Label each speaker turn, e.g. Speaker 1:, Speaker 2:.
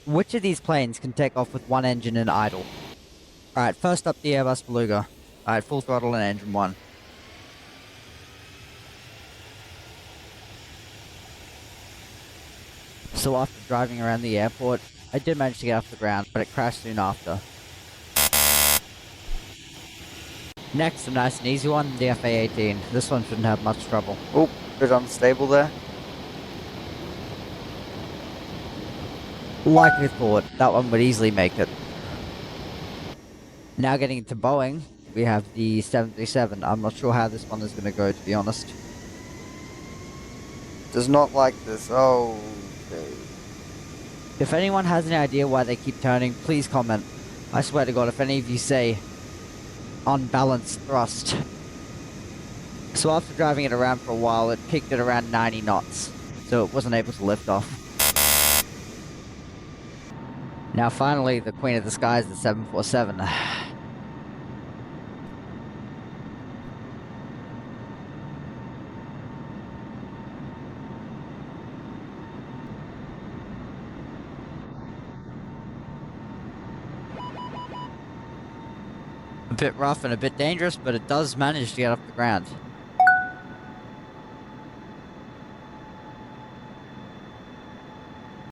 Speaker 1: Which of these planes can take off with one engine and idle? Alright, first up the Airbus Beluga. Alright, full throttle and engine 1. So after driving around the airport, I did manage to get off the ground, but it crashed soon after. Next, a nice and easy one, the FA-18. This one shouldn't have much trouble. Oh, bit unstable there. Like I thought, that one would easily make it. Now getting into Boeing, we have the 737. I'm not sure how this one is going to go, to be honest. Does not like this. Oh, okay. If anyone has any idea why they keep turning, please comment. I swear to God, if any of you say unbalanced thrust. So after driving it around for a while, it peaked at around 90 knots, so it wasn't able to lift off. Now finally, the queen of the skies, the 747. A bit rough and a bit dangerous, but it does manage to get off the ground.